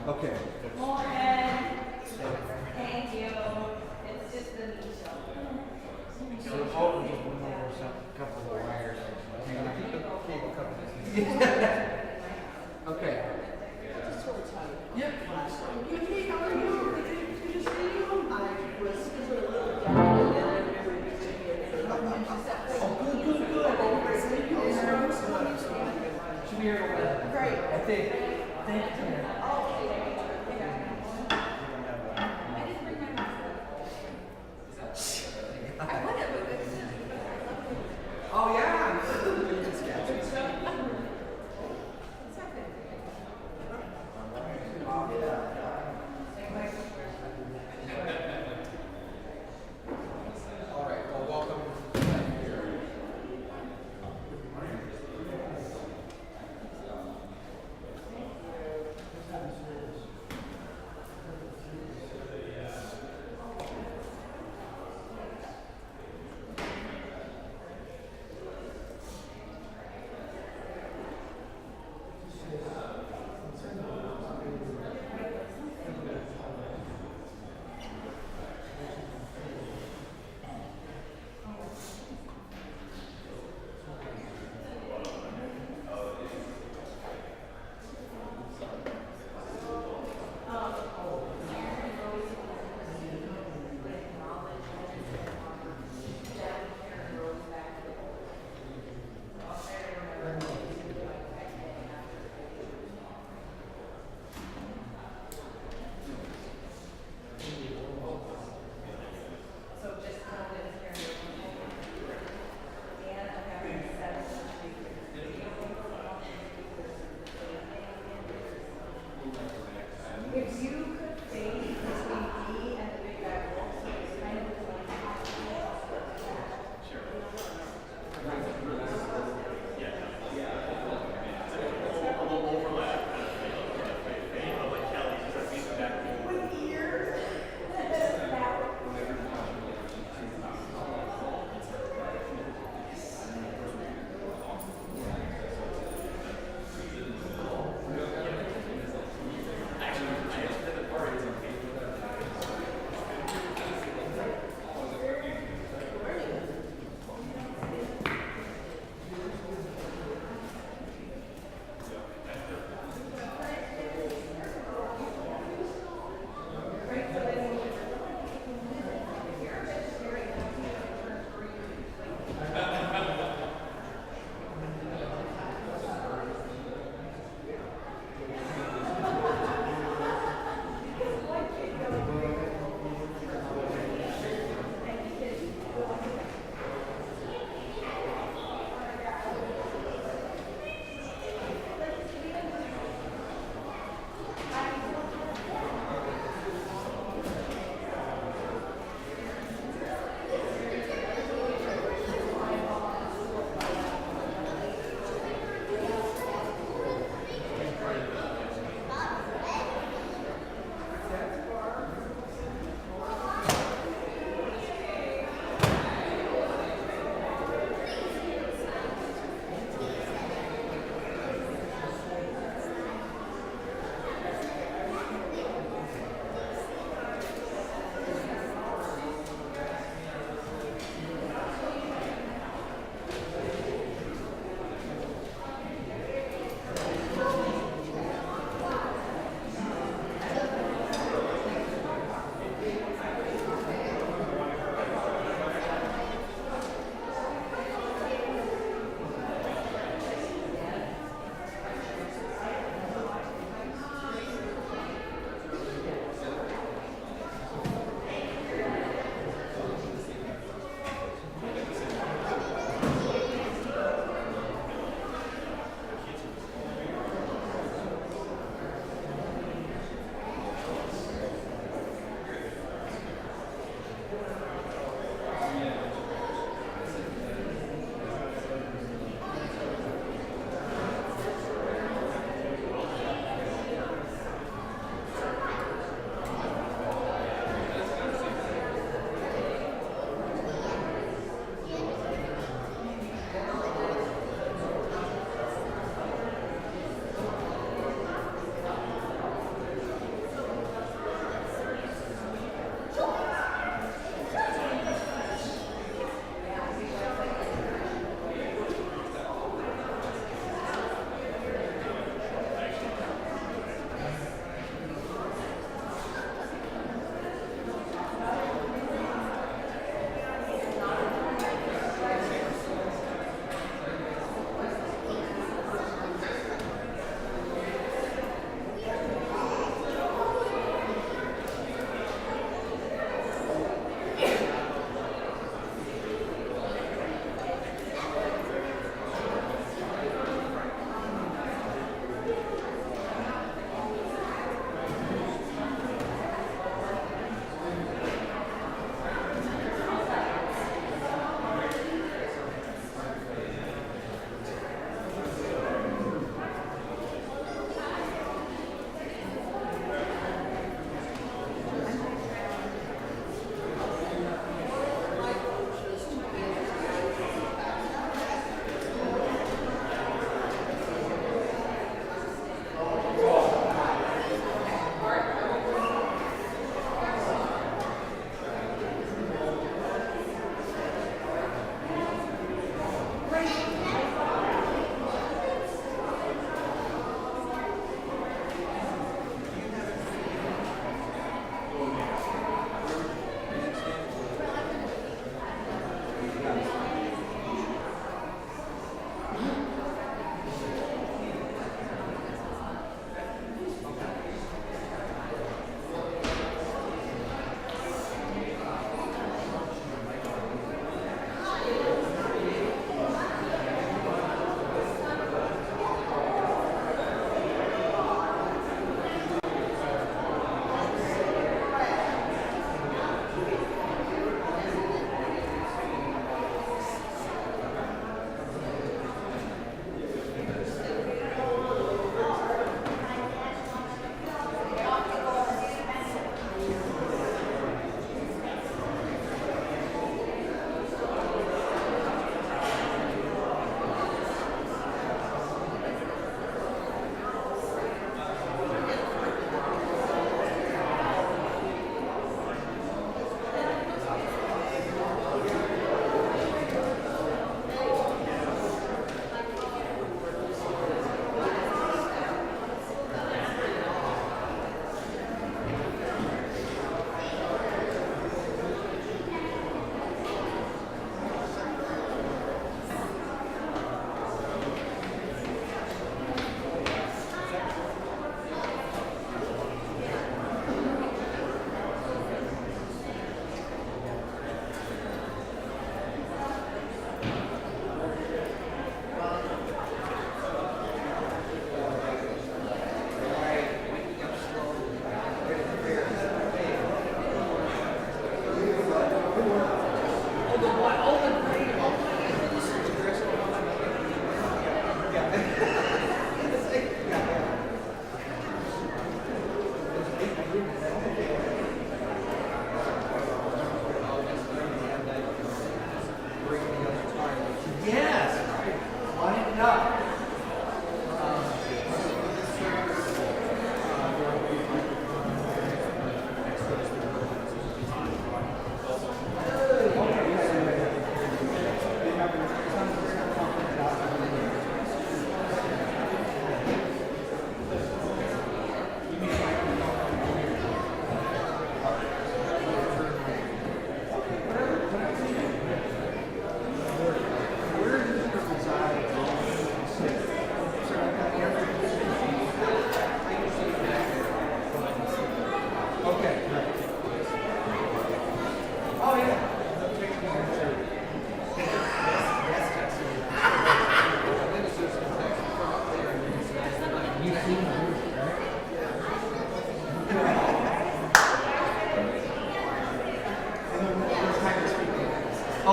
Okay. Morning. Thank you. It's just the meat show. So Alton just went over a couple of wires. Keep the cable covered. Okay. Yep. Hey, how are you? Good to see you. I was a little down and then I remember you taking it. Oh, good. Should be here in a while. Great. I think. Thank you. Oh yeah. All right. Well, welcome here.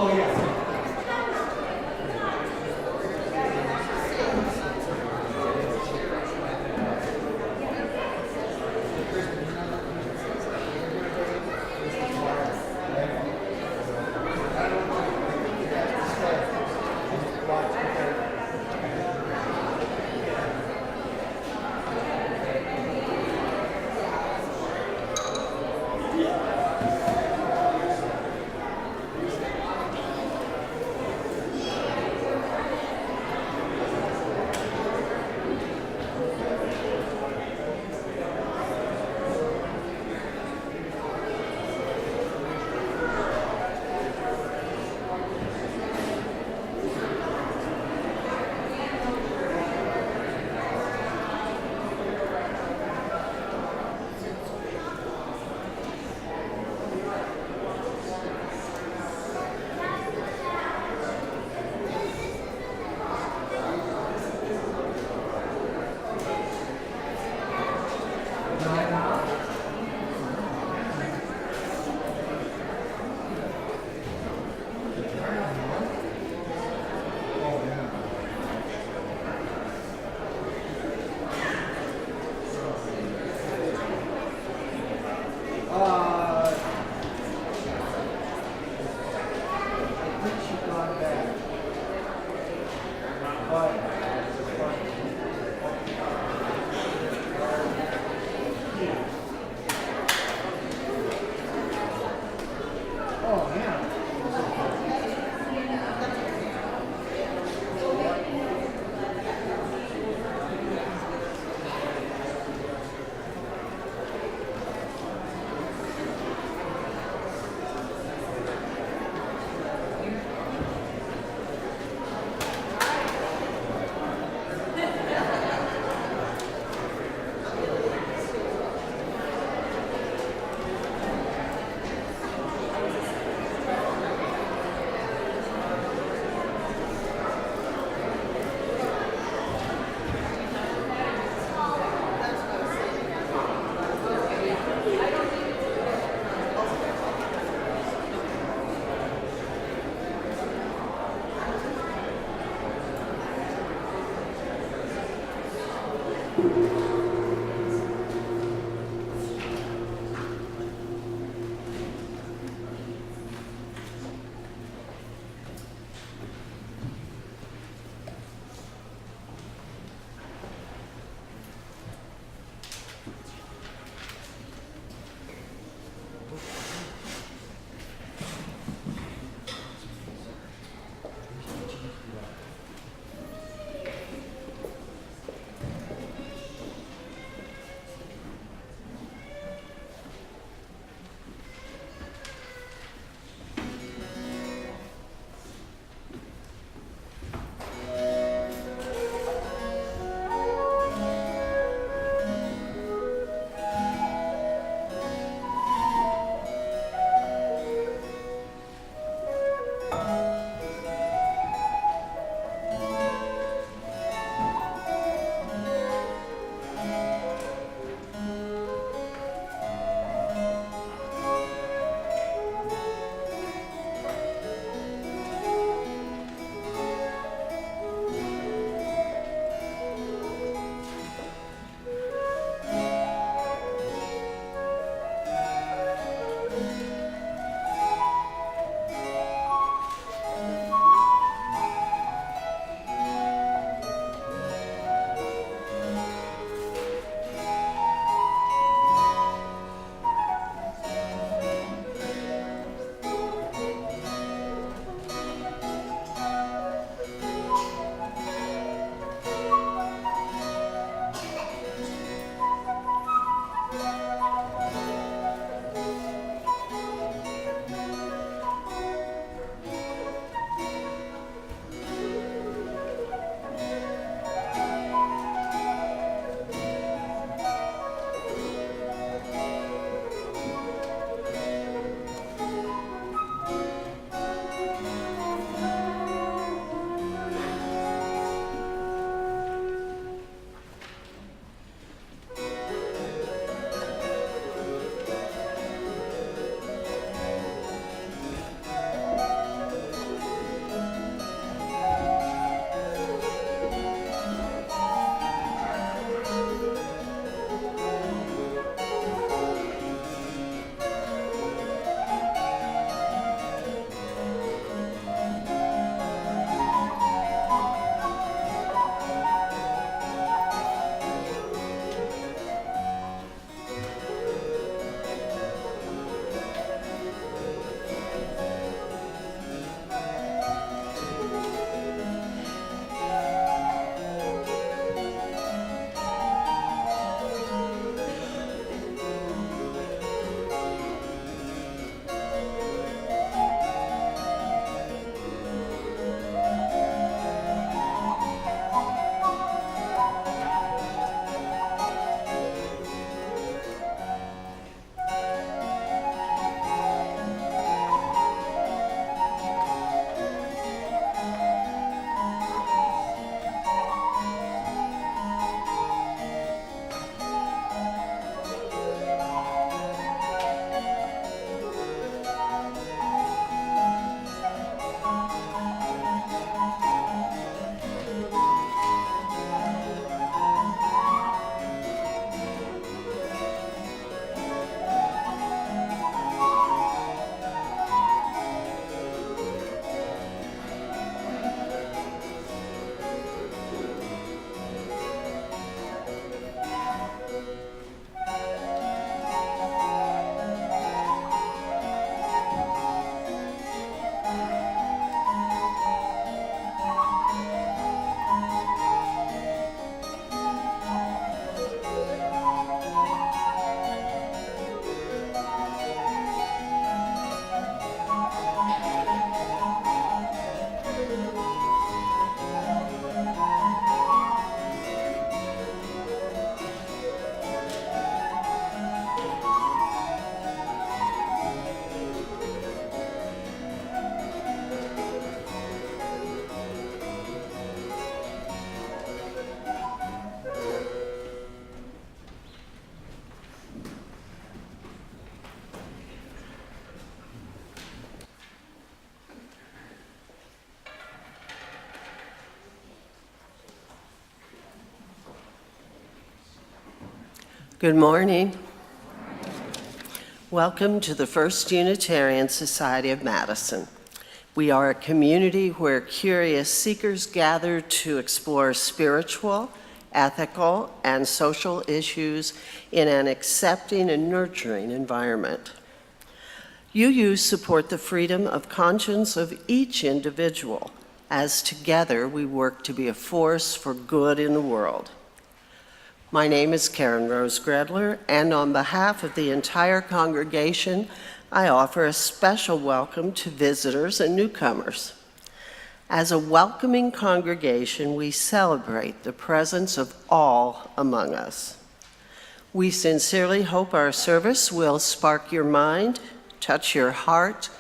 Oh, yeah. Good morning. Welcome to the First Unitarian Society of Madison. We are a community where curious seekers gather to explore spiritual, ethical, and social issues in an accepting and nurturing environment. UU support the freedom of conscience of each individual, as together we work to be a force for good in the world. My name is Karen Rose Gredler, and on behalf of the entire congregation, I offer a special welcome to visitors and newcomers. As a welcoming congregation, we celebrate the presence of all among us. We sincerely hope our service will spark your mind, touch your heart,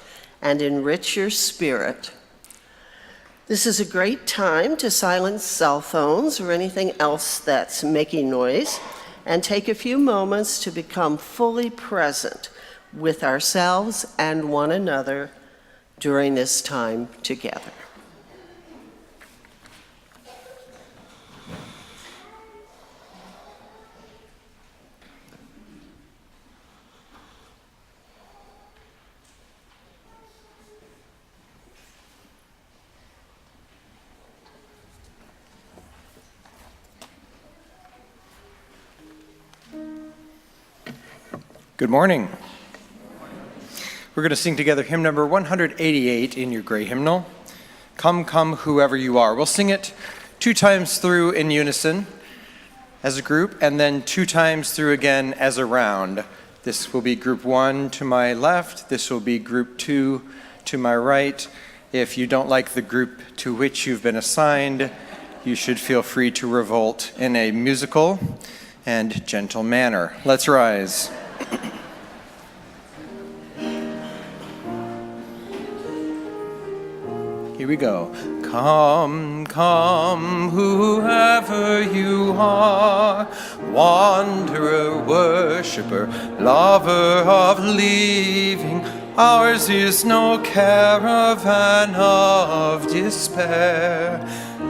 and enrich your spirit. This is a great time to silence cell phones or anything else that's making noise and take a few moments to become fully present with ourselves and one another during this time together. Good morning. We're going to sing together hymn number 188 in your gray hymnal. Come, come, whoever you are. We'll sing it 2 times through in unison as a group, and then 2 times through again as a round. This will be group 1 to my left. This will be group 2 to my right. If you don't like the group to which you've been assigned, you should feel free to revolt in a musical and gentle manner. Let's rise. Here we go. Come, come, whoever you are, wanderer, worshiper, lover of leaving. Ours is no caravan of despair.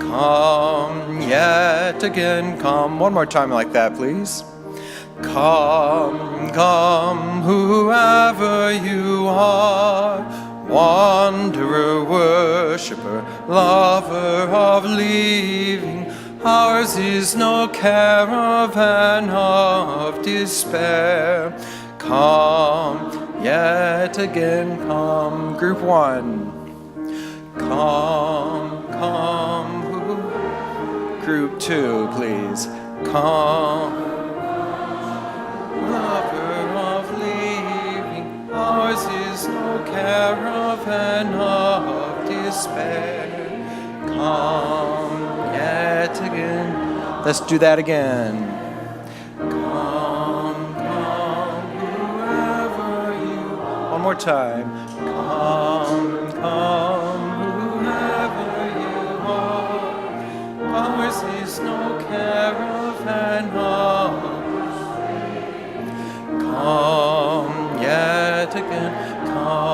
Come yet again, come. One more time like that, please. Come, come, whoever you are, wanderer, worshiper, lover of leaving. Ours is no caravan of despair. Come, yet again, come. Group 1. Come, come. Group 2, please. Come. Lover of leaving, ours is no caravan of despair. Come yet again. Let's do that again. Come, come, whoever you are. One more time. Come, come, whoever you are. Ours is no caravan of come yet again, come.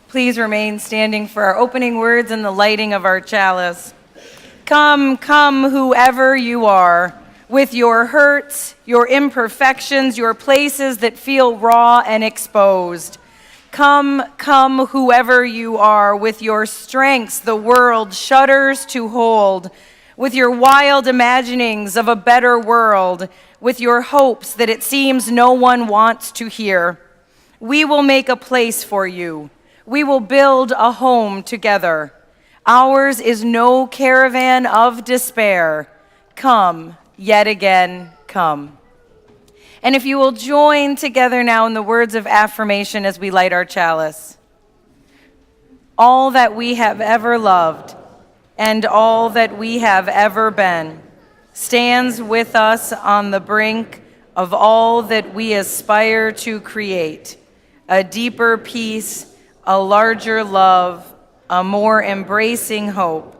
Please remain standing for our opening words and the lighting of our chalice. Come, come, whoever you are, with your hurts, your imperfections, your places that feel raw and exposed. Come, come, whoever you are, with your strengths the world shudders to hold, with your wild imaginings of a better world, with your hopes that it seems no one wants to hear. We will make a place for you. We will build a home together. Ours is no caravan of despair. Come, yet again, come. And if you will join together now in the words of affirmation as we light our chalice. All that we have ever loved and all that we have ever been stands with us on the brink of all that we aspire to create, a deeper peace, a larger love, a more embracing hope,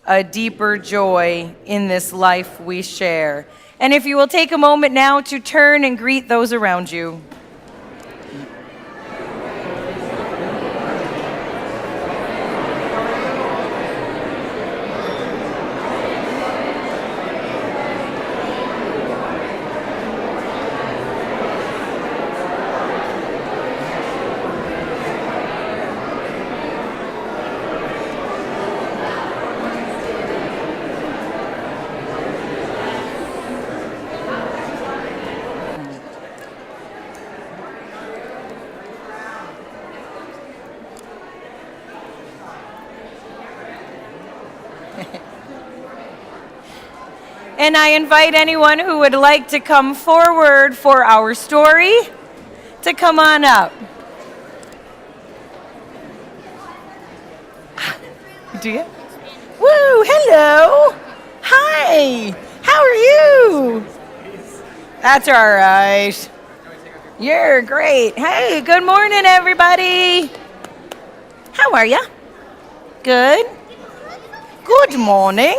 a deeper joy in this life we share. And if you will take a moment now to turn and greet those around you. And I invite anyone who would like to come forward for our story to come on up. Do you? Woo, hello. Hi. How are you? That's all right. You're great. Hey, good morning, everybody. How are you? Good. Good morning.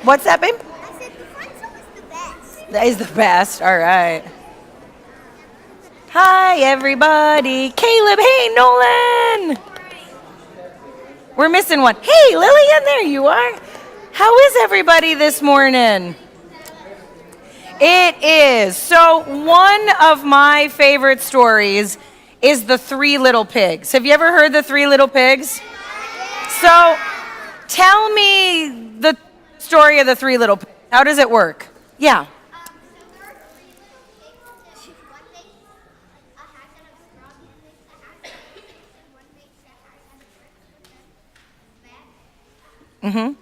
What's that, babe? I said the front show is the best. That is the best. All right. Hi, everybody. Caleb. Hey, Nolan. We're missing one. Hey, Lillian, there you are. How is everybody this morning? It is. So one of my favorite stories is The Three Little Pigs. Have you ever heard The Three Little Pigs? So tell me the story of The Three Little Pigs. How does it work? Yeah. Mm-hmm.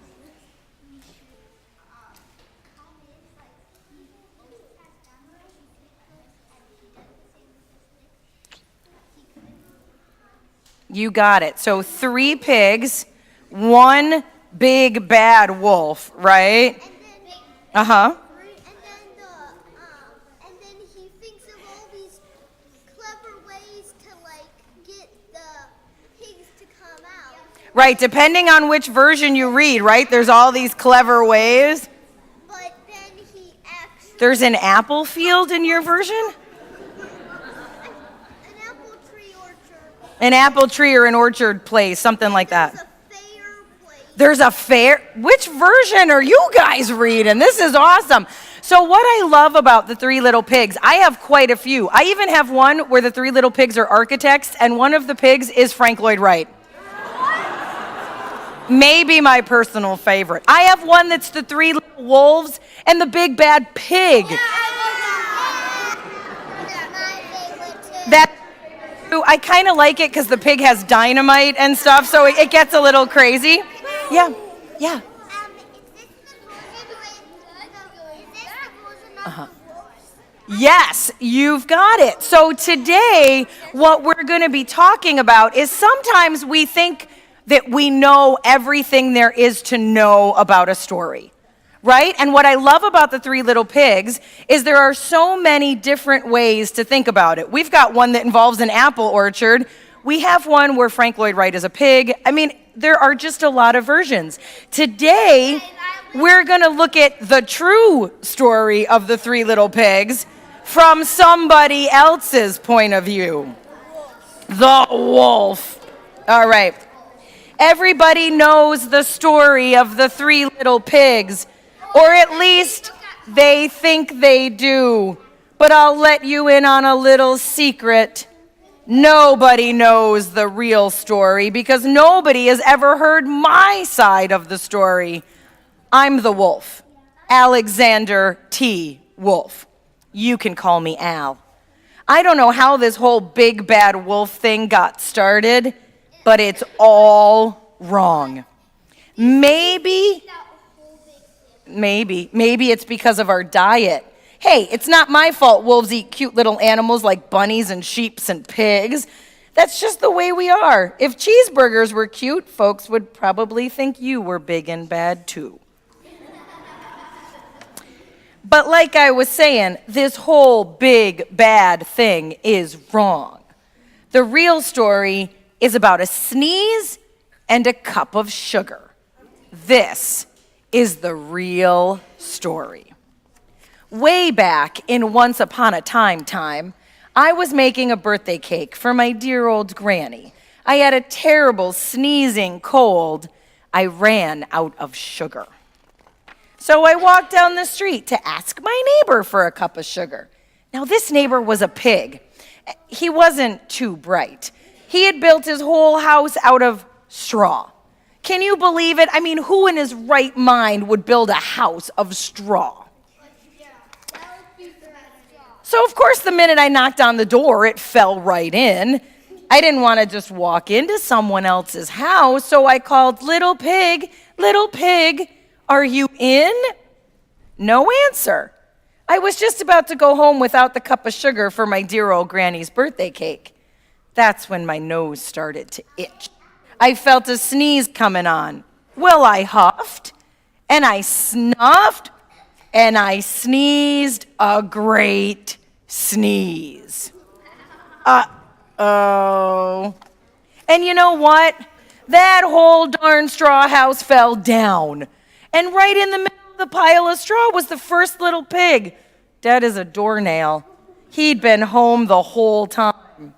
You got it. So 3 pigs, 1 big bad wolf, right? Uh-huh. And then he thinks of all these clever ways to get the pigs to come out. Right, depending on which version you read, right? There's all these clever ways. But then he actually There's an apple field in your version? an apple tree orchard. An apple tree or an orchard place, something like that. There's a fair place. There's a fair. Which version are you guys reading? This is awesome. So what I love about The Three Little Pigs, I have quite a few. I even have one where the 3 little pigs are architects, and one of the pigs is Frank Lloyd Wright. Maybe my personal favorite. I have one that's the 3 little wolves and the big bad pig. That's my favorite too. That I kind of like it because the pig has dynamite and stuff, so it gets a little crazy. Yeah, yeah. Is this the version of the wolves? Yes, you've got it. So today, what we're going to be talking about is sometimes we think that we know everything there is to know about a story, right? And what I love about the 3 little pigs is there are so many different ways to think about it. We've got one that involves an apple orchard. We have one where Frank Lloyd Wright is a pig. I mean, there are just a lot of versions. Today, we're going to look at the true story of the 3 little pigs from somebody else's point of view. The wolf. All right. Everybody knows the story of the 3 little pigs, or at least they think they do. But I'll let you in on a little secret. Nobody knows the real story because nobody has ever heard my side of the story. I'm the wolf, Alexander T. Wolf. You can call me Al. I don't know how this whole big bad wolf thing got started, but it's all wrong. Maybe it's because of our diet. Hey, it's not my fault wolves eat cute little animals like bunnies and sheeps and pigs. That's just the way we are. If cheeseburgers were cute, folks would probably think you were big and bad too. But like I was saying, this whole big bad thing is wrong. The real story is about a sneeze and a cup of sugar. This is the real story. Way back in Once Upon a Time, I was making a birthday cake for my dear old granny. I had a terrible sneezing cold. I ran out of sugar. So I walked down the street to ask my neighbor for a cup of sugar. Now this neighbor was a pig. He wasn't too bright. He had built his whole house out of straw. Can you believe it? I mean, who in his right mind would build a house of straw? So of course, the minute I knocked on the door, it fell right in. I didn't want to just walk into someone else's house, so I called, "Little pig, are you in? No answer. I was just about to go home without the cup of sugar for my dear old granny's birthday cake. That's when my nose started to itch. I felt a sneeze coming on. Well, I huffed, and I snuffed, and I sneezed a great sneeze. Uh-oh. And you know what? That whole darn straw house fell down. And right in the middle of the pile of straw was the first little pig, dead as a doornail. He'd been home the whole time.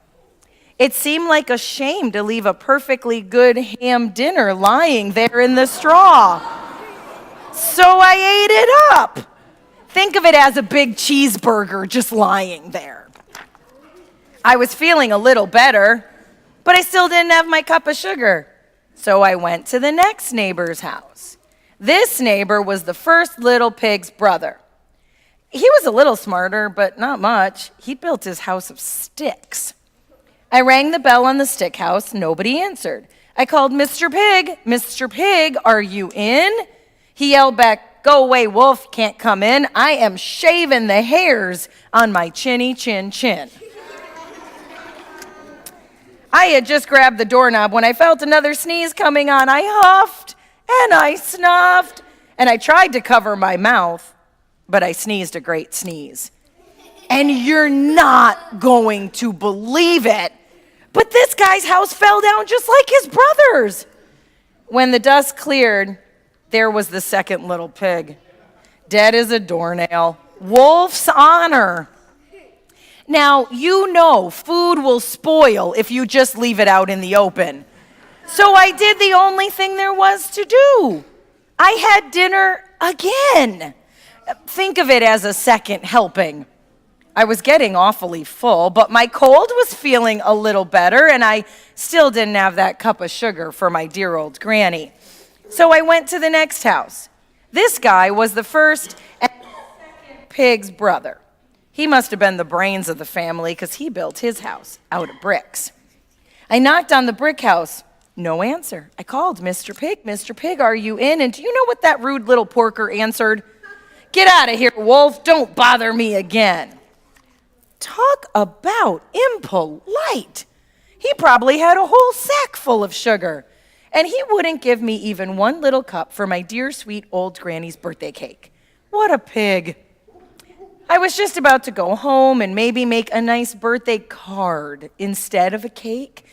It seemed like a shame to leave a perfectly good ham dinner lying there in the straw. So I ate it up. Think of it as a big cheeseburger just lying there. I was feeling a little better, but I still didn't have my cup of sugar. So I went to the next neighbor's house. This neighbor was the first little pig's brother. He was a little smarter, but not much. He built his house of sticks. I rang the bell on the stick house. Nobody answered. I called Mr. Pig. Mr. Pig, are you in? He yelled back, go away, wolf, can't come in. I am shaving the hairs on my chinny chin chin. I had just grabbed the doorknob when I felt another sneeze coming on. I huffed and I snuffed and I tried to cover my mouth, but I sneezed a great sneeze. And you're not going to believe it, but this guy's house fell down just like his brother's. When the dust cleared, there was the second little pig, dead as a doornail. Wolf's honor. Now, you know food will spoil if you just leave it out in the open. So I did the only thing there was to do. I had dinner again. Think of it as a second helping. I was getting awfully full, but my cold was feeling a little better, and I still didn't have that cup of sugar for my dear old granny. So I went to the next house. This guy was the first and second pig's brother. He must have been the brains of the family because he built his house out of bricks. I knocked on the brick house. No answer. I called Mr. Pig. Mr. Pig, are you in? And do you know what that rude little porker answered? Get out of here, wolf. Don't bother me again. Talk about impolite. He probably had a whole sack full of sugar. And he wouldn't give me even one little cup for my dear sweet old granny's birthday cake. What a pig. I was just about to go home and maybe make a nice birthday card instead of a cake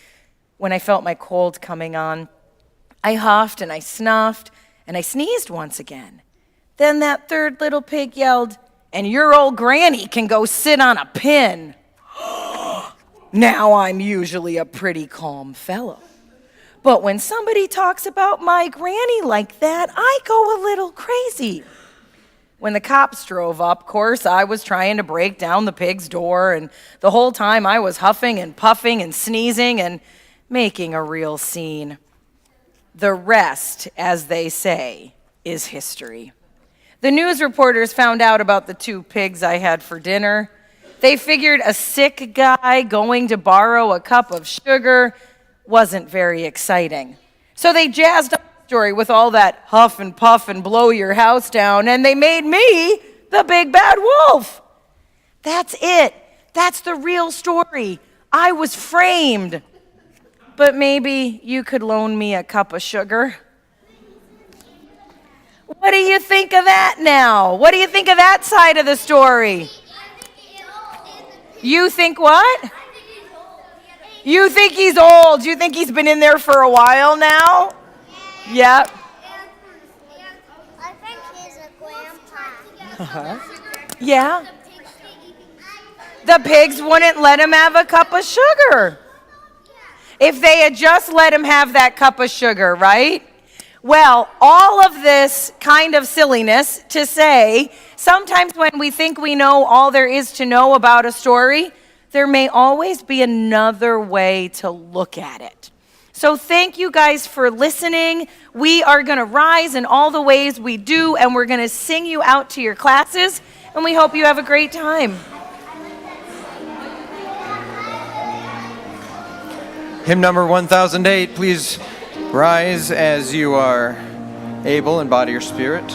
when I felt my cold coming on. I huffed and I snuffed and I sneezed once again. Then that third little pig yelled, and your old granny can go sit on a pin. Now I'm usually a pretty calm fellow. But when somebody talks about my granny like that, I go a little crazy. When the cops drove up, of course, I was trying to break down the pig's door, and the whole time I was huffing and puffing and sneezing and making a real scene. The rest, as they say, is history. The news reporters found out about the two pigs I had for dinner. They figured a sick guy going to borrow a cup of sugar wasn't very exciting. So they jazzed up the story with all that huff and puff and blow your house down, and they made me the big bad wolf. That's it. That's the real story. I was framed. But maybe you could loan me a cup of sugar. What do you think of that now? What do you think of that side of the story? You think what? You think he's old. You think he's been in there for a while now? Yep. I think he's a grandpa. Yeah. The pigs wouldn't let him have a cup of sugar. If they had just let him have that cup of sugar, right? Well, all of this kind of silliness to say, sometimes when we think we know all there is to know about a story, there may always be another way to look at it. So thank you guys for listening. We are going to rise in all the ways we do, and we're going to sing you out to your classes, and we hope you have a great time. Hymn number 1008, please rise as you are Abel, in body or spirit.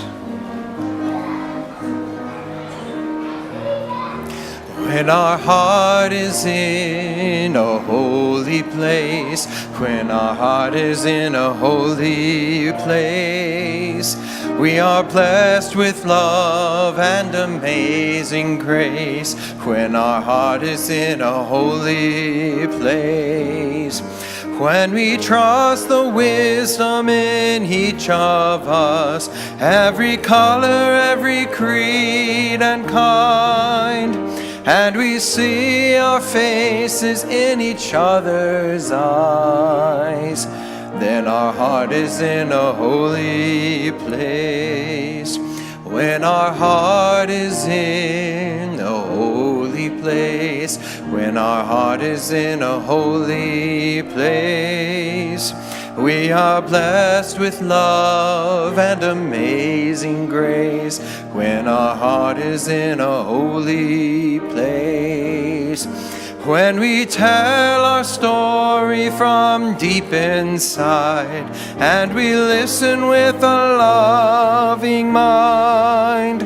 When our heart is in a holy place, when our heart is in a holy place, we are blessed with love and amazing grace. When our heart is in a holy place, when we trust the wisdom in each of us, every color, every creed and kind, and we see our faces in each other's eyes, then our heart is in a holy place. When our heart is in a holy place, when our heart is in a holy place, we are blessed with love and amazing grace. When our heart is in a holy place, when we tell our story from deep inside, and we listen with a loving mind,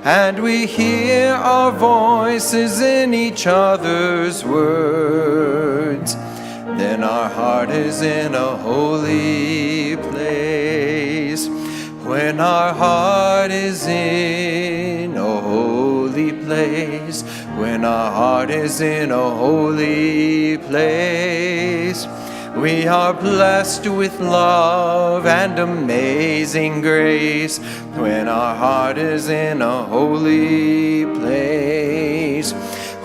and we hear our voices in each other's words, then our heart is in a holy place. When our heart is in a holy place, when our heart is in a holy place, we are blessed with love and amazing grace. When our heart is in a holy place,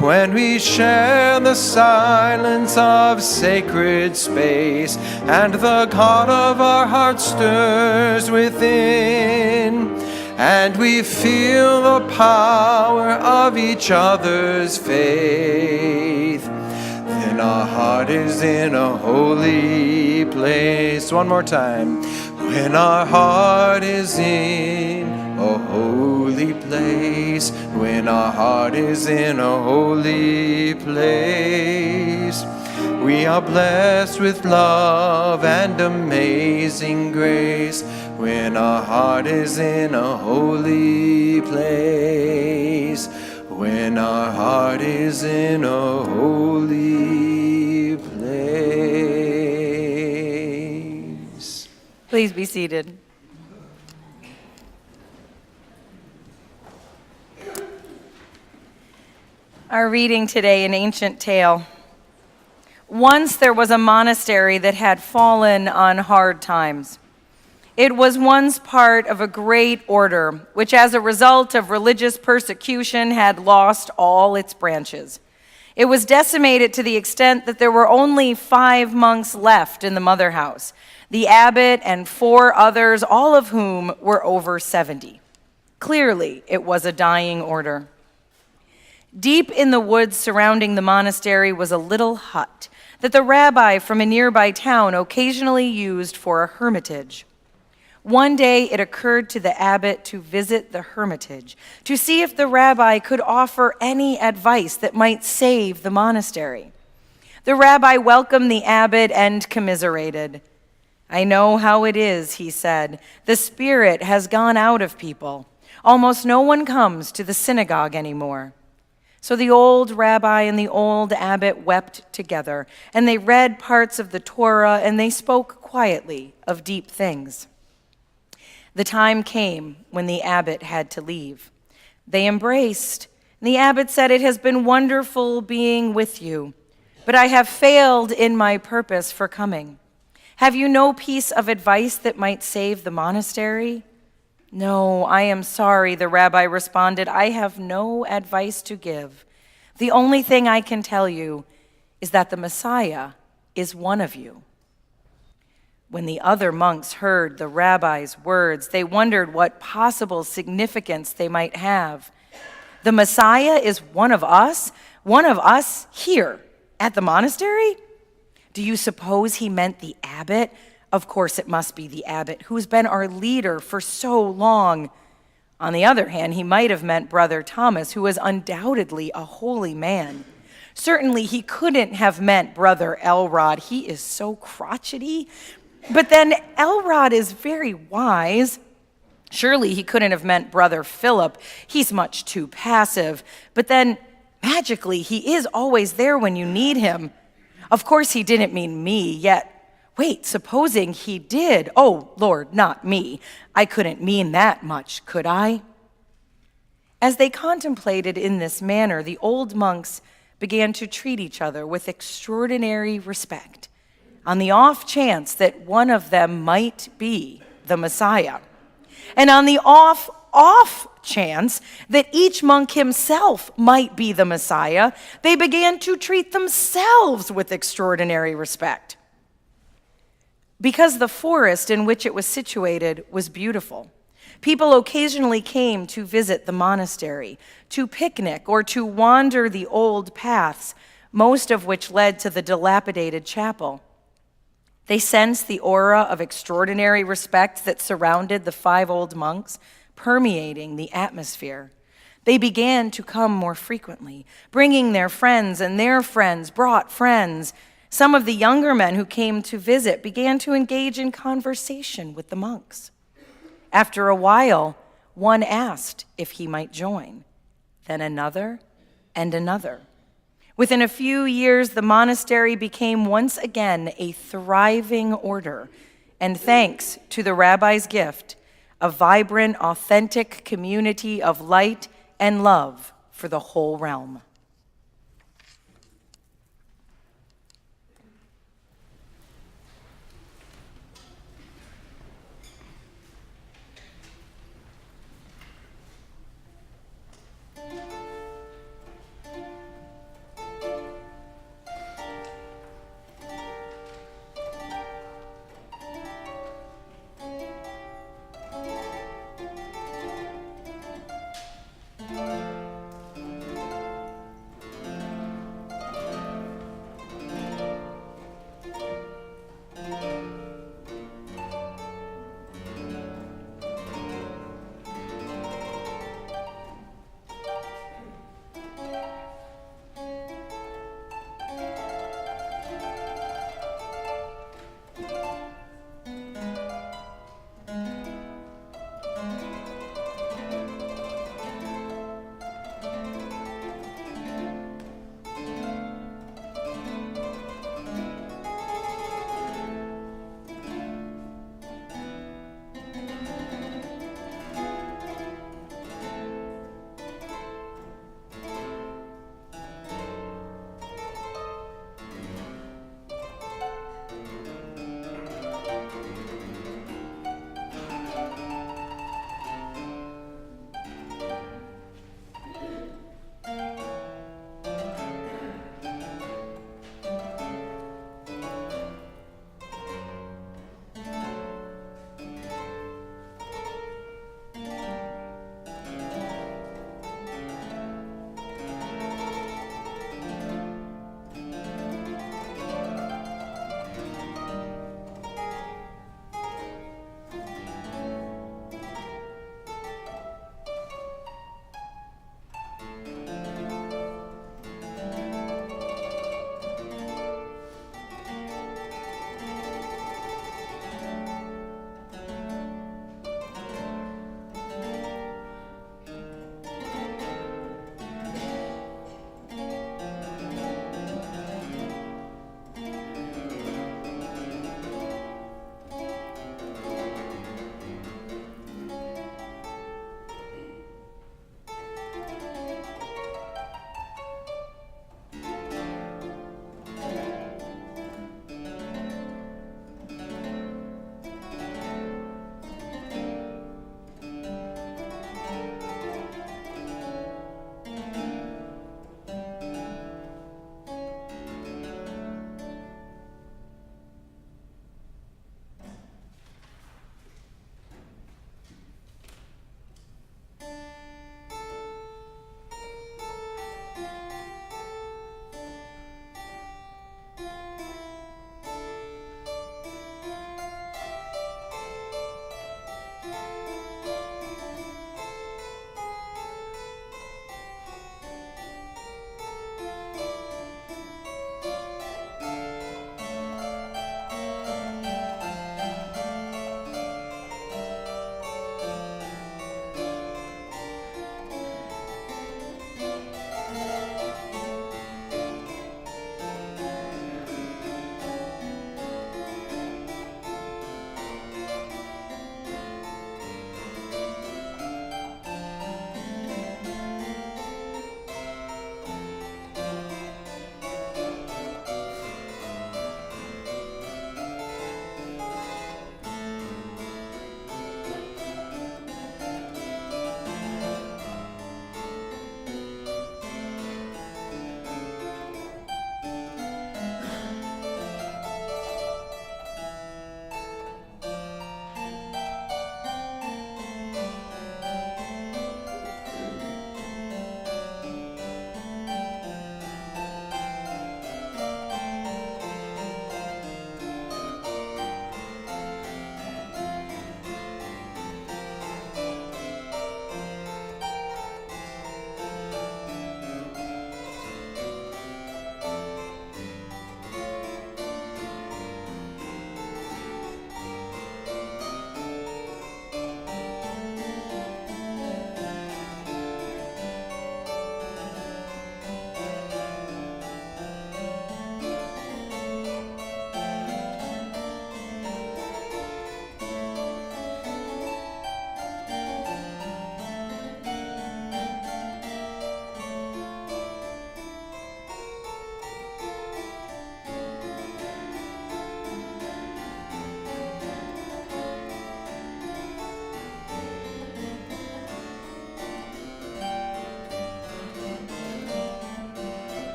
when we share the silence of sacred space, and the God of our heart stirs within, and we feel the power of each other's faith, then our heart is in a holy place. One more time. When our heart is in a holy place, when our heart is in a holy place, we are blessed with love and amazing grace. When our heart is in a holy place, when our heart is in a holy place. Please be seated. Our reading today, an ancient tale. Once there was a monastery that had fallen on hard times. It was once part of a great order, which as a result of religious persecution had lost all its branches. It was decimated to the extent that there were only 5 monks left in the mother house, the abbot and 4 others, all of whom were over 70. Clearly, it was a dying order. Deep in the woods surrounding the monastery was a little hut that the rabbi from a nearby town occasionally used for a hermitage. One day it occurred to the abbot to visit the hermitage to see if the rabbi could offer any advice that might save the monastery. The rabbi welcomed the abbot and commiserated. "I know how it is," he said. "The spirit has gone out of people. Almost no one comes to the synagogue anymore." So the old rabbi and the old abbot wept together, and they read parts of the Torah, and they spoke quietly of deep things. The time came when the abbot had to leave. They embraced, and the abbot said, "It has been wonderful being with you, but I have failed in my purpose for coming. Have you no piece of advice that might save the monastery?" "No, I am sorry," the rabbi responded. "I have no advice to give. The only thing I can tell you is that the Messiah is one of you." When the other monks heard the rabbi's words, they wondered what possible significance they might have. "The Messiah is one of us here at the monastery? Do you suppose he meant the abbot? Of course it must be the abbot, who's been our leader for so long. On the other hand, he might have meant Brother Thomas, who was undoubtedly a holy man. Certainly he couldn't have meant Brother Elrod. He is so crotchety. But then Elrod is very wise. Surely he couldn't have meant Brother Philip. He's much too passive. But then, magically, he is always there when you need him. Of course, he didn't mean me, yet, wait, supposing he did. Oh, Lord, not me. I couldn't mean that much, could I? As they contemplated in this manner, the old monks began to treat each other with extraordinary respect, on the off chance that one of them might be the Messiah, and on the off chance that each monk himself might be the Messiah, they began to treat themselves with extraordinary respect. Because the forest in which it was situated was beautiful, people occasionally came to visit the monastery, to picnic, or to wander the old paths, most of which led to the dilapidated chapel. They sensed the aura of extraordinary respect that surrounded the 5 old monks, permeating the atmosphere. They began to come more frequently, bringing their friends, and their friends brought friends. Some of the younger men who came to visit began to engage in conversation with the monks. After a while, one asked if he might join, then another and another. Within a few years, the monastery became once again a thriving order, and thanks to the rabbi's gift, a vibrant, authentic community of light and love for the whole realm.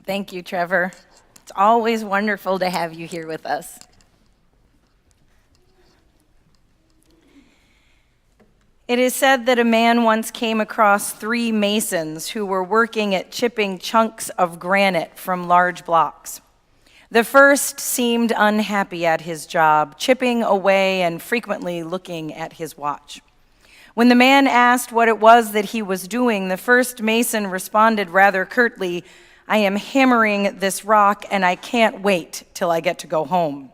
Thank you, Trevor. It's always wonderful to have you here with us. It is said that a man once came across 3 masons who were working at chipping chunks of granite from large blocks. The first seemed unhappy at his job, chipping away and frequently looking at his watch. When the man asked what it was that he was doing, the first mason responded rather curtly, "I am hammering this rock and I can't wait till I get to go home."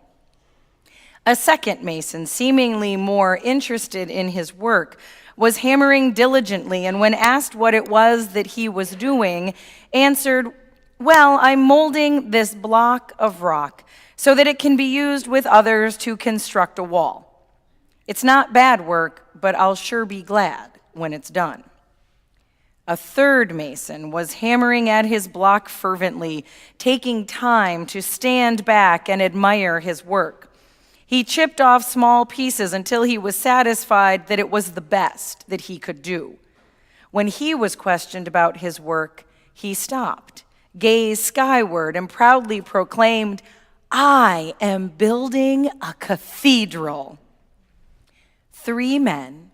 A second mason, seemingly more interested in his work, was hammering diligently, and when asked what it was that he was doing, answered, "Well, I'm molding this block of rock so that it can be used with others to construct a wall. It's not bad work, but I'll sure be glad when it's done." A third mason was hammering at his block fervently, taking time to stand back and admire his work. He chipped off small pieces until he was satisfied that it was the best that he could do. When he was questioned about his work, he stopped, gazed skyward, and proudly proclaimed, "I am building a cathedral." 3 men,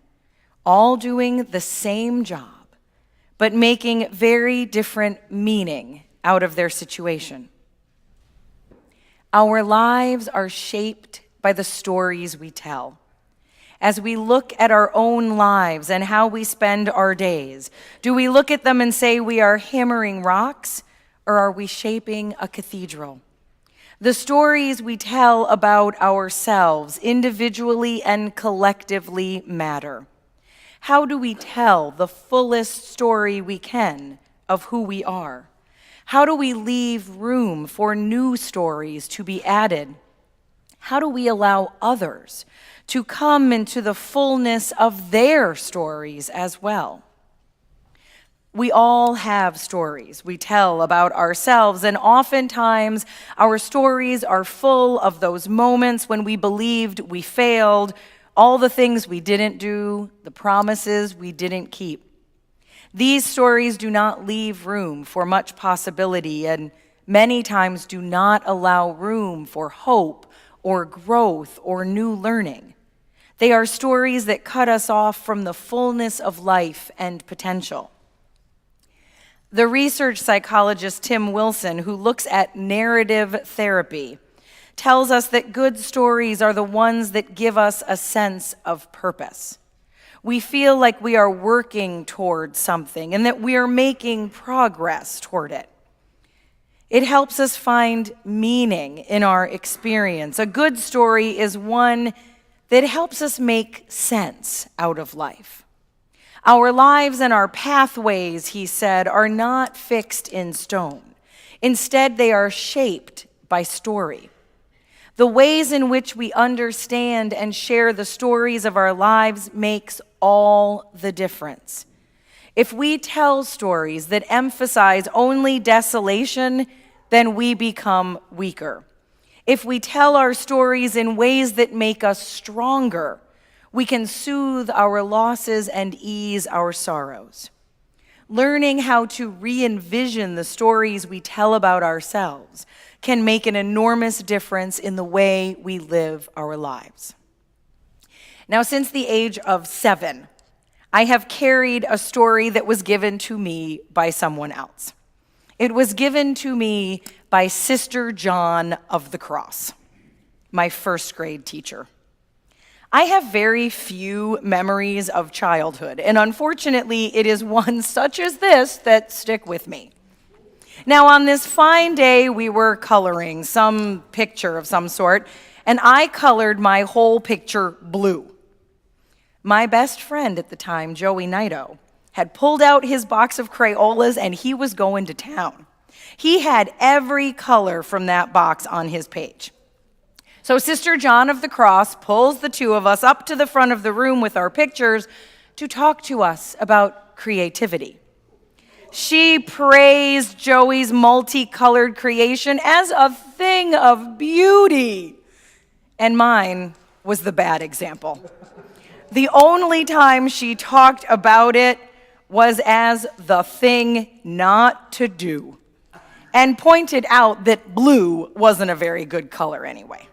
all doing the same job, but making very different meaning out of their situation. Our lives are shaped by the stories we tell. As we look at our own lives and how we spend our days, do we look at them and say we are hammering rocks, or are we shaping a cathedral? The stories we tell about ourselves, individually and collectively, matter. How do we tell the fullest story we can of who we are? How do we leave room for new stories to be added? How do we allow others to come into the fullness of their stories as well? We all have stories we tell about ourselves, and oftentimes our stories are full of those moments when we believed we failed, all the things we didn't do, the promises we didn't keep. These stories do not leave room for much possibility, and many times do not allow room for hope or growth or new learning. They are stories that cut us off from the fullness of life and potential. The research psychologist Tim Wilson, who looks at narrative therapy, tells us that good stories are the ones that give us a sense of purpose. We feel like we are working toward something and that we are making progress toward it. It helps us find meaning in our experience. A good story is one that helps us make sense out of life. Our lives and our pathways, he said, are not fixed in stone. Instead, they are shaped by story. The ways in which we understand and share the stories of our lives makes all the difference. If we tell stories that emphasize only desolation, then we become weaker. If we tell our stories in ways that make us stronger, we can soothe our losses and ease our sorrows. Learning how to re-envision the stories we tell about ourselves can make an enormous difference in the way we live our lives. Now, since the age of 7, I have carried a story that was given to me by someone else. It was given to me by Sister John of the Cross, my first grade teacher. I have very few memories of childhood, and unfortunately, it is one such as this that stick with me. Now, on this fine day, we were coloring some picture of some sort, and I colored my whole picture blue. My best friend at the time, Joey Naito, had pulled out his box of Crayolas and he was going to town. He had every color from that box on his page. So Sister John of the Cross pulls the 2 of us up to the front of the room with our pictures to talk to us about creativity. She praised Joey's multicolored creation as a thing of beauty, and mine was the bad example. The only time she talked about it was as the thing not to do. and pointed out that blue wasn't a very good color anyway.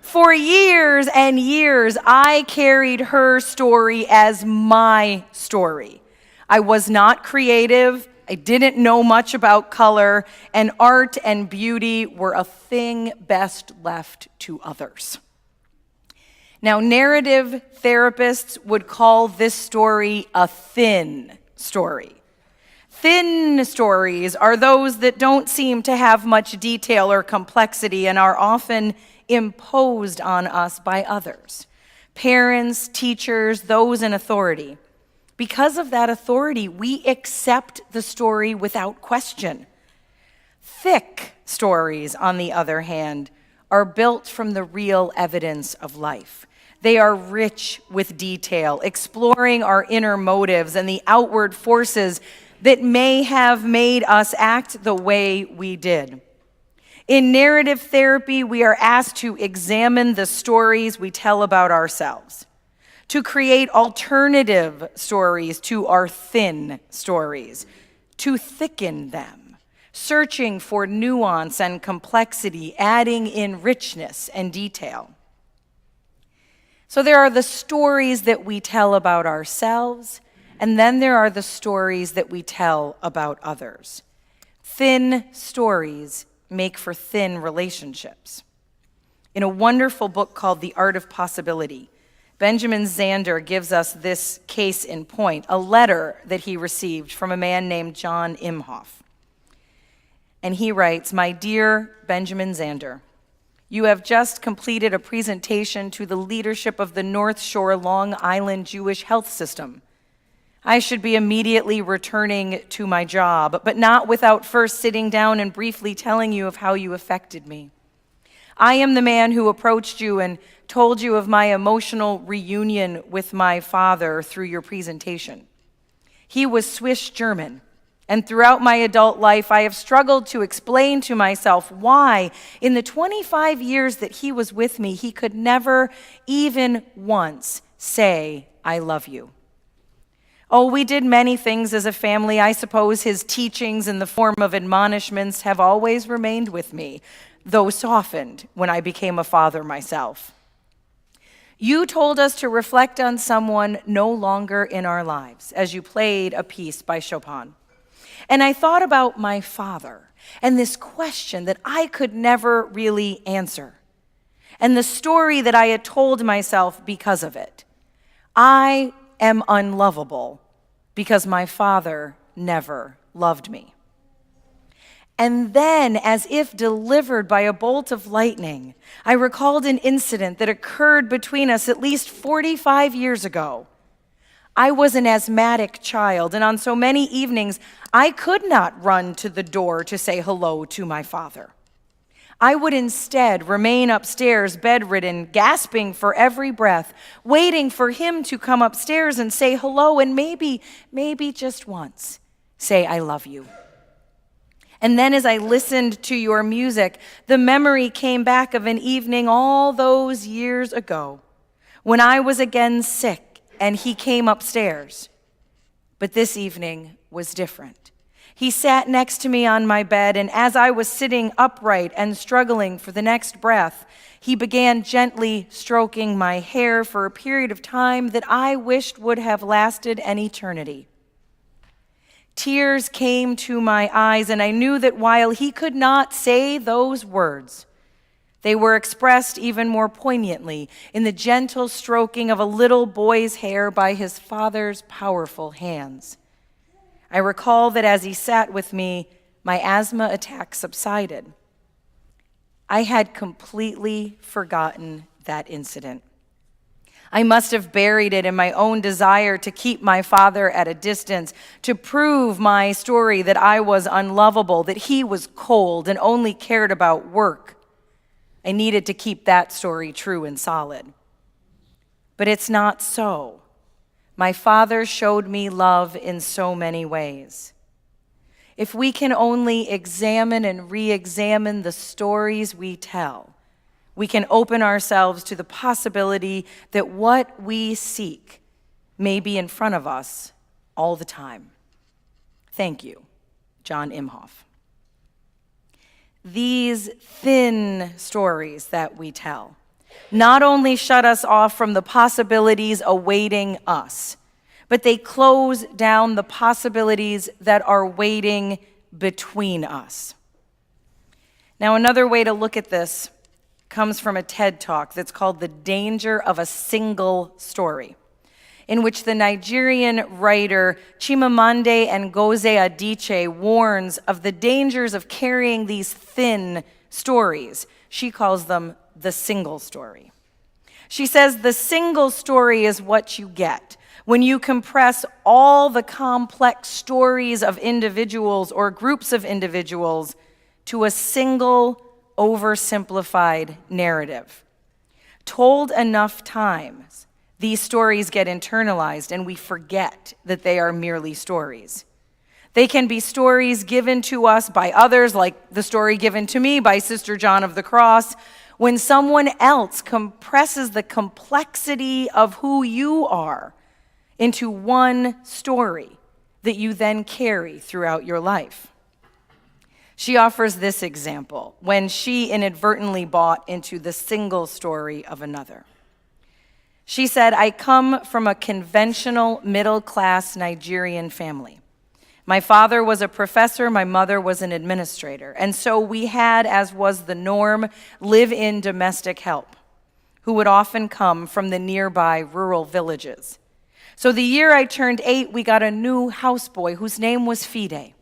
For years and years, I carried her story as my story. I was not creative. I didn't know much about color, and art and beauty were a thing best left to others. Now, narrative therapists would call this story a thin story. Thin stories are those that don't seem to have much detail or complexity and are often imposed on us by others, parents, teachers, those in authority. Because of that authority, we accept the story without question. Thick stories, on the other hand, are built from the real evidence of life. They are rich with detail, exploring our inner motives and the outward forces that may have made us act the way we did. In narrative therapy, we are asked to examine the stories we tell about ourselves, to create alternative stories to our thin stories, to thicken them, searching for nuance and complexity, adding in richness and detail. So there are the stories that we tell about ourselves, and then there are the stories that we tell about others. Thin stories make for thin relationships. In a wonderful book called The Art of Possibility, Benjamin Zander gives us this case in point, a letter that he received from a man named John Imhoff. And he writes, "My dear Benjamin Zander, you have just completed a presentation to the leadership of the North Shore Long Island Jewish Health System. I should be immediately returning to my job, but not without first sitting down and briefly telling you of how you affected me. I am the man who approached you and told you of my emotional reunion with my father through your presentation. He was Swiss German, and throughout my adult life, I have struggled to explain to myself why, in the 25 years that he was with me, he could never even once say, 'I love you.' Oh, we did many things as a family. I suppose his teachings in the form of admonishments have always remained with me, though softened when I became a father myself. You told us to reflect on someone no longer in our lives as you played a piece by Chopin. And I thought about my father and this question that I could never really answer, and the story that I had told myself because of it. I am unlovable because my father never loved me." And then, as if delivered by a bolt of lightning, I recalled an incident that occurred between us at least 45 years ago. I was an asthmatic child, and on so many evenings, I could not run to the door to say hello to my father. I would instead remain upstairs, bedridden, gasping for every breath, waiting for him to come upstairs and say hello, and maybe just once, say, "I love you." And then as I listened to your music, the memory came back of an evening all those years ago when I was again sick and he came upstairs. But this evening was different. He sat next to me on my bed, and as I was sitting upright and struggling for the next breath, he began gently stroking my hair for a period of time that I wished would have lasted an eternity. Tears came to my eyes, and I knew that while he could not say those words, they were expressed even more poignantly in the gentle stroking of a little boy's hair by his father's powerful hands. I recall that as he sat with me, my asthma attack subsided. I had completely forgotten that incident. I must have buried it in my own desire to keep my father at a distance, to prove my story that I was unlovable, that he was cold and only cared about work. I needed to keep that story true and solid. But it's not so. My father showed me love in so many ways. If we can only examine and re-examine the stories we tell, we can open ourselves to the possibility that what we seek may be in front of us all the time. Thank you, John Imhoff. These thin stories that we tell not only shut us off from the possibilities awaiting us, but they close down the possibilities that are waiting between us. Now, another way to look at this comes from a TED Talk that's called The Danger of a Single Story, in which the Nigerian writer Chimamanda Ngozi Adichie warns of the dangers of carrying these thin stories. She calls them the single story. She says the single story is what you get when you compress all the complex stories of individuals or groups of individuals to a single, oversimplified narrative. Told enough times, these stories get internalized and we forget that they are merely stories. They can be stories given to us by others, like the story given to me by Sister John of the Cross, when someone else compresses the complexity of who you are into one story that you then carry throughout your life. She offers this example when she inadvertently bought into the single story of another. She said, "I come from a conventional middle-class Nigerian family. My father was a professor, my mother was an administrator, and so we had, as was the norm, live-in domestic help, who would often come from the nearby rural villages. So the year I turned 8, we got a new houseboy whose name was Fide.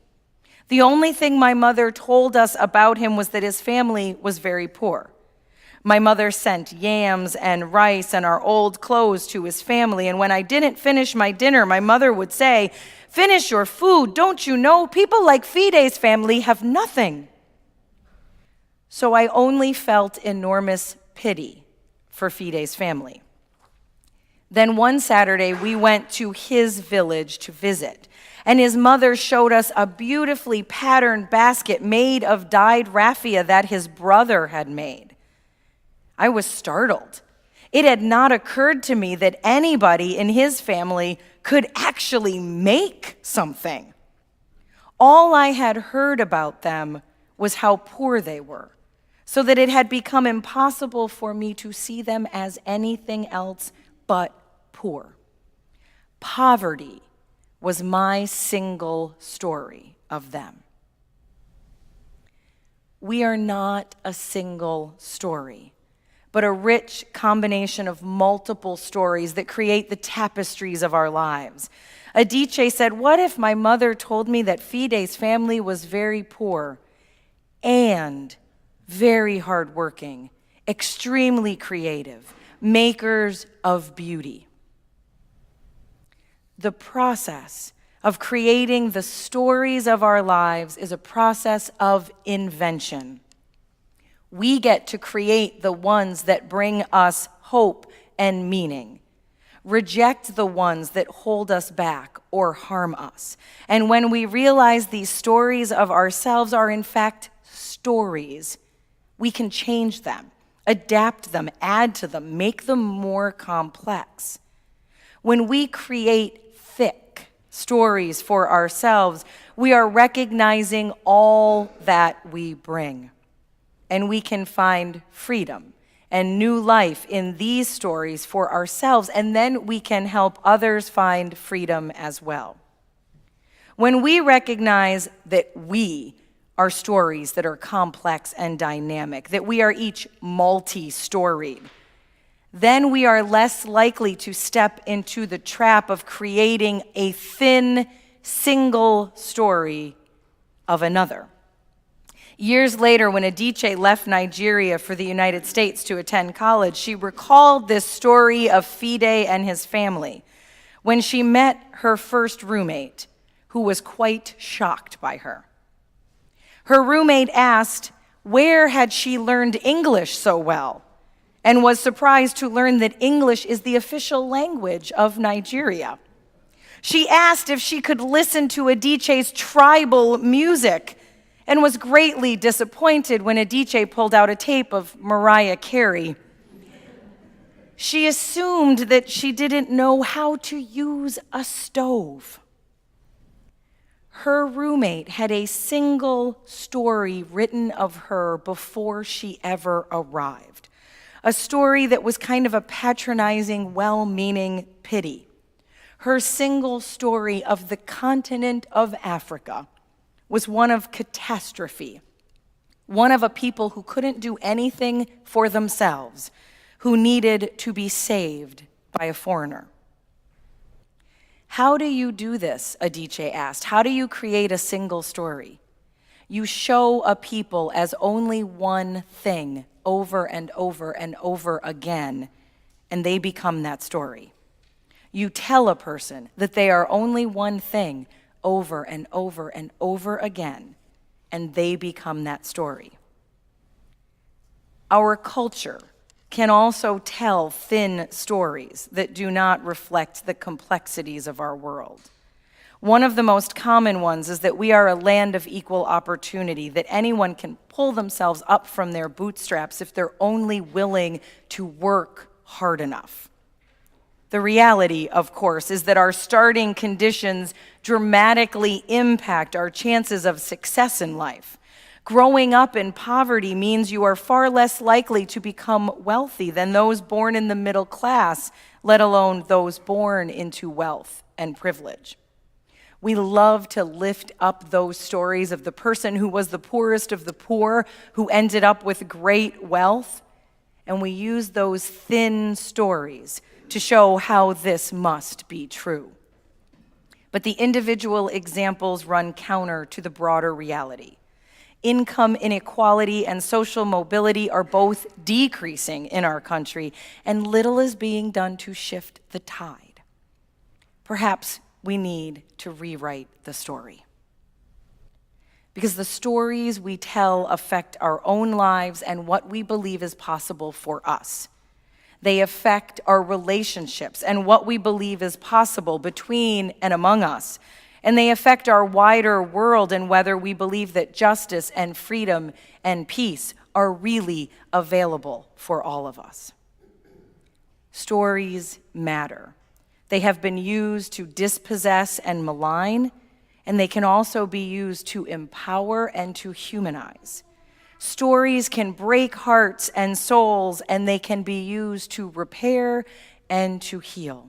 The only thing my mother told us about him was that his family was very poor. My mother sent yams and rice and our old clothes to his family, and when I didn't finish my dinner, my mother would say, 'Finish your food, don't you know? People like Fide's family have nothing.' So I only felt enormous pity for Fide's family. Then one Saturday, we went to his village to visit, and his mother showed us a beautifully patterned basket made of dyed raffia that his brother had made. I was startled. It had not occurred to me that anybody in his family could actually make something. All I had heard about them was how poor they were, so that it had become impossible for me to see them as anything else but poor. Poverty was my single story of them." We are not a single story, but a rich combination of multiple stories that create the tapestries of our lives. Adichie said, "What if my mother told me that Fide's family was very poor and very hardworking, extremely creative, makers of beauty?" The process of creating the stories of our lives is a process of invention. We get to create the ones that bring us hope and meaning. Reject the ones that hold us back or harm us. And when we realize these stories of ourselves are in fact stories, we can change them, adapt them, add to them, make them more complex. When we create thick stories for ourselves, we are recognizing all that we bring. And we can find freedom and new life in these stories for ourselves, and then we can help others find freedom as well. When we recognize that we are stories that are complex and dynamic, that we are each multi-storied, then we are less likely to step into the trap of creating a thin, single story of another. Years later, when Adichie left Nigeria for the United States to attend college, she recalled this story of Fide and his family when she met her first roommate, who was quite shocked by her. Her roommate asked, where had she learned English so well, and was surprised to learn that English is the official language of Nigeria. She asked if she could listen to Adichie's tribal music, and was greatly disappointed when Adichie pulled out a tape of Mariah Carey. She assumed that she didn't know how to use a stove. Her roommate had a single story written of her before she ever arrived. A story that was kind of a patronizing, well-meaning pity. Her single story of the continent of Africa was one of catastrophe, one of a people who couldn't do anything for themselves, who needed to be saved by a foreigner. How do you do this, Adichie asked? How do you create a single story? You show a people as only one thing over and over and over again, and they become that story. You tell a person that they are only one thing over and over and over again, and they become that story. Our culture can also tell thin stories that do not reflect the complexities of our world. One of the most common ones is that we are a land of equal opportunity, that anyone can pull themselves up from their bootstraps if they're only willing to work hard enough. The reality, of course, is that our starting conditions dramatically impact our chances of success in life. Growing up in poverty means you are far less likely to become wealthy than those born in the middle class, let alone those born into wealth and privilege. We love to lift up those stories of the person who was the poorest of the poor, who ended up with great wealth, and we use those thin stories to show how this must be true. But the individual examples run counter to the broader reality. Income inequality and social mobility are both decreasing in our country, and little is being done to shift the tide. Perhaps we need to rewrite the story. Because the stories we tell affect our own lives and what we believe is possible for us. They affect our relationships and what we believe is possible between and among us. And they affect our wider world and whether we believe that justice and freedom and peace are really available for all of us. Stories matter. They have been used to dispossess and malign, and they can also be used to empower and to humanize. Stories can break hearts and souls, and they can be used to repair and to heal.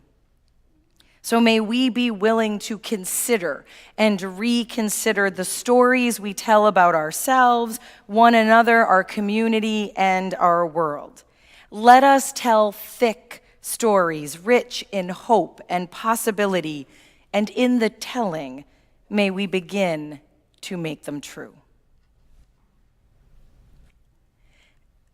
So may we be willing to consider and reconsider the stories we tell about ourselves, one another, our community, and our world. Let us tell thick stories, rich in hope and possibility, and in the telling, may we begin to make them true.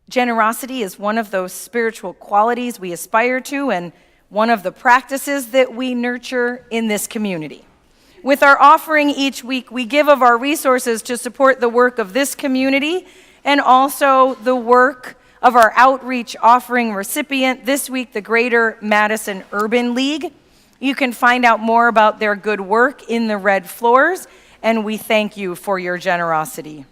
Generosity is one of those spiritual qualities we aspire to, and one of the practices that we nurture in this community. With our offering each week, we give of our resources to support the work of this community and also the work of our outreach offering recipient, this week, the Greater Madison Urban League. You can find out more about their good work in the red floors, and we thank you for your generosity.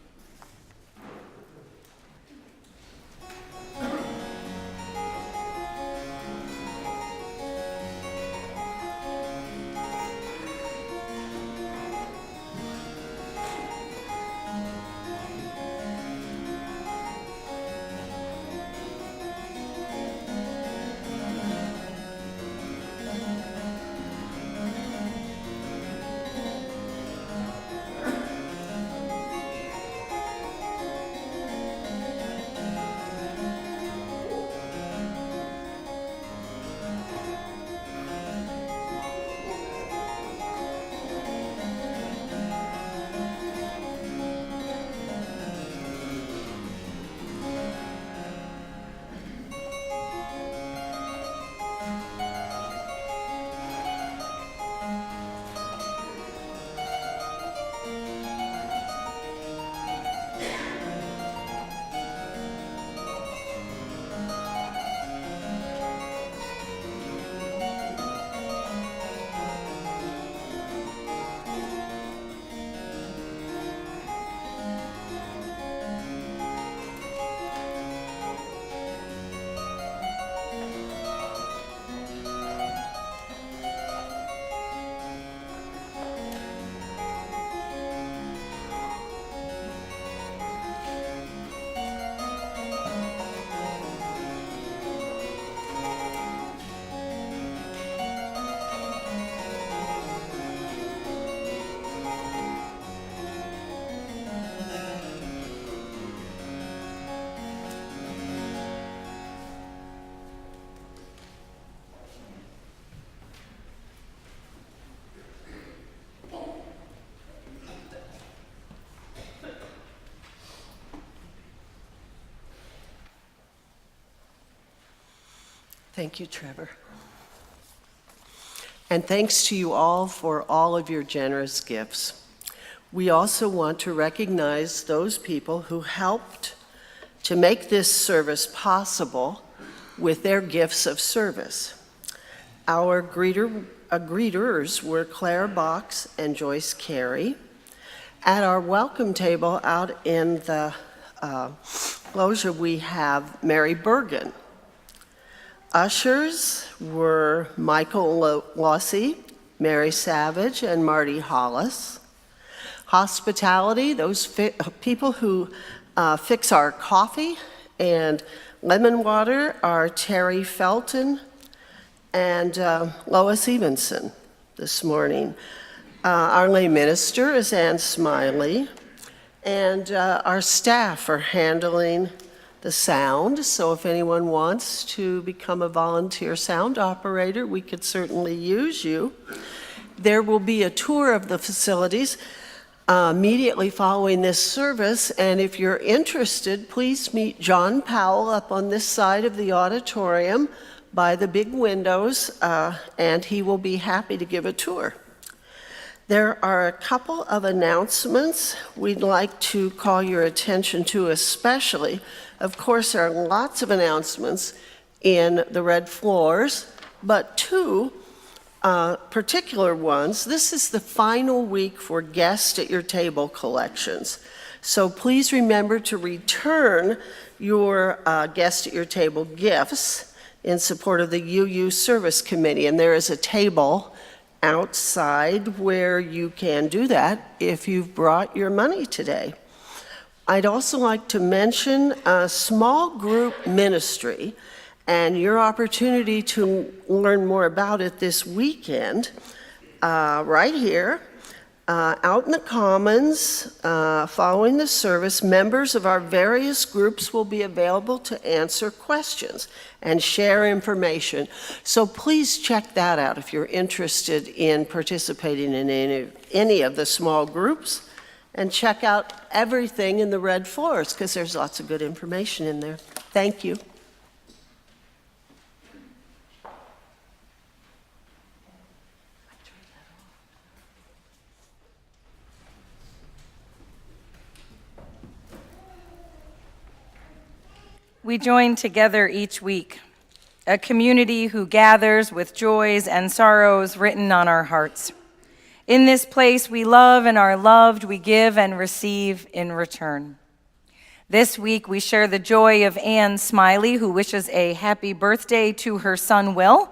Thank you, Trevor. And thanks to you all for all of your generous gifts. We also want to recognize those people who helped to make this service possible with their gifts of service. Our greeters were Claire Bach and Joyce Carey. At our welcome table out in the loggia, we have Mary Bergen. Ushers were Michael Lossy, Mary Savage, and Marty Hollis. Hospitality, those people who fix our coffee and lemon water, are Terry Felton and Lois Evenson this morning. Our lay minister is Ann Smiley, and our staff are handling the sound, so if anyone wants to become a volunteer sound operator, we could certainly use you. There will be a tour of the facilities immediately following this service, and if you're interested, please meet John Powell up on this side of the auditorium by the big windows, and he will be happy to give a tour. There are a couple of announcements we'd like to call your attention to especially. Of course, there are lots of announcements in the red floors, but two particular ones. This is the final week for guest at your table collections. So please remember to return your guest at your table gifts in support of the UU Service Committee. And there is a table outside where you can do that if you've brought your money today. I'd also like to mention a small group ministry and your opportunity to learn more about it this weekend, right here, out in the Commons, following the service. Members of our various groups will be available to answer questions and share information. So please check that out if you're interested in participating in any of the small groups, and check out everything in the red floors, because there's lots of good information in there. Thank you. We join together each week, a community who gathers with joys and sorrows written on our hearts. In this place, we love and are loved. We give and receive in return. This week, we share the joy of Ann Smiley, who wishes a happy birthday to her son, Will,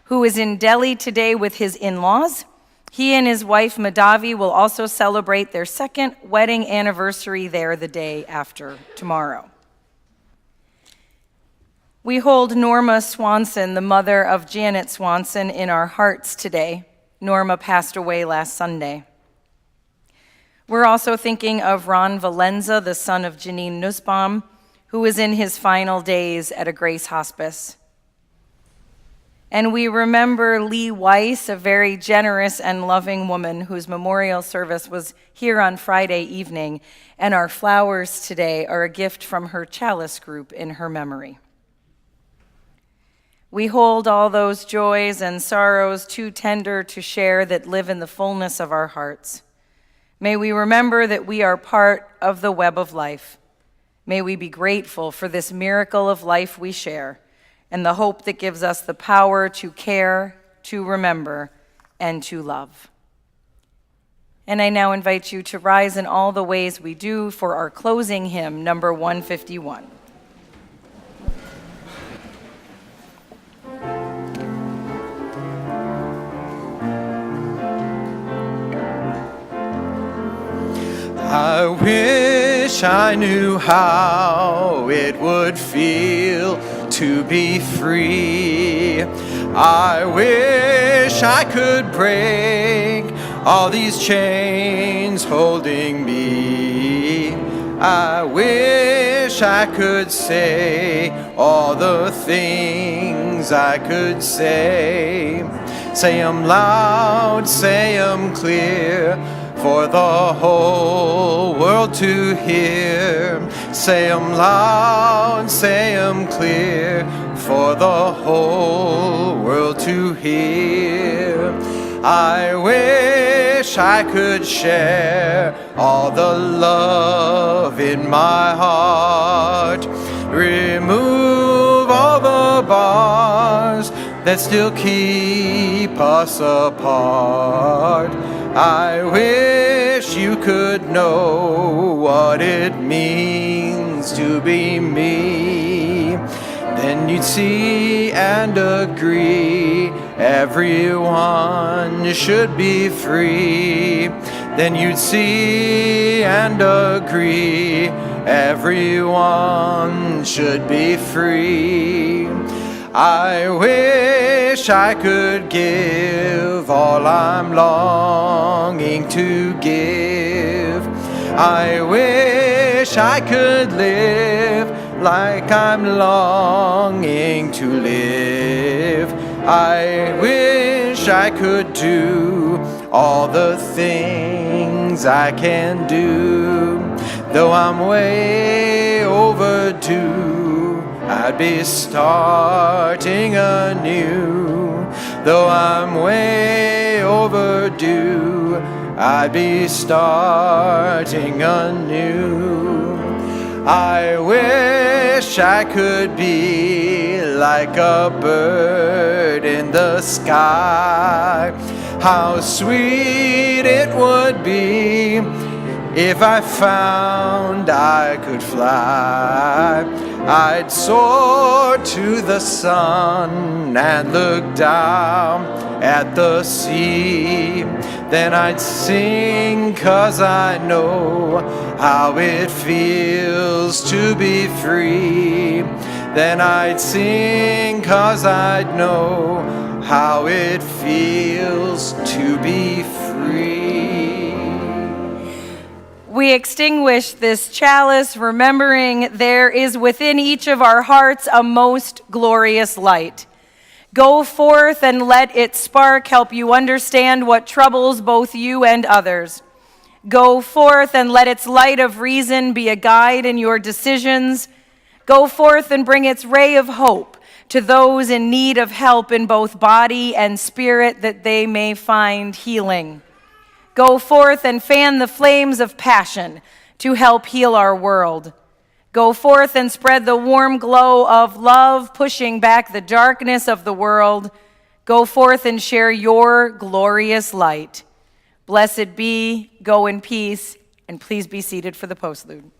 who is in Delhi today with his in-laws. He and his wife, Madhavi, will also celebrate their second wedding anniversary there the day after tomorrow. We hold Norma Swanson, the mother of Janet Swanson, in our hearts today. Norma passed away last Sunday. We're also thinking of Ron Valenza, the son of Janine Nussbaum, who is in his final days at a Grace Hospice. And we remember Lee Weiss, a very generous and loving woman whose memorial service was here on Friday evening, and our flowers today are a gift from her chalice group in her memory. We hold all those joys and sorrows too tender to share that live in the fullness of our hearts. May we remember that we are part of the web of life. May we be grateful for this miracle of life we share and the hope that gives us the power to care, to remember, and to love. And I now invite you to rise in all the ways we do for our closing hymn, number 151. I wish I knew how it would feel to be free. I wish I could break all these chains holding me. I wish I could say all the things I could say. Say 'em loud, say 'em clear, for the whole world to hear. Say 'em loud, say 'em clear, for the whole world to hear. I wish I could share all the love in my heart. Remove all the bars that still keep us apart. I wish you could know what it means to be me. Then you'd see and agree everyone should be free. Then you'd see and agree everyone should be free. I wish I could give all I'm longing to give. I wish I could live like I'm longing to live. I wish I could do all the things I can do. Though I'm way overdue, I'd be starting anew. Though I'm way overdue, I'd be starting anew. I wish I could be like a bird in the sky. How sweet it would be if I found I could fly. I'd soar to the sun and look down at the sea. Then I'd sing 'cause I know how it feels to be free. Then I'd sing 'cause I'd know how it feels to be free. We extinguish this chalice, remembering there is within each of our hearts a most glorious light. Go forth and let its spark help you understand what troubles both you and others. Go forth and let its light of reason be a guide in your decisions. Go forth and bring its ray of hope to those in need of help in both body and spirit, that they may find healing. Go forth and fan the flames of passion to help heal our world. Go forth and spread the warm glow of love, pushing back the darkness of the world. Go forth and share your glorious light. Blessed be, go in peace, and please be seated for the postlude.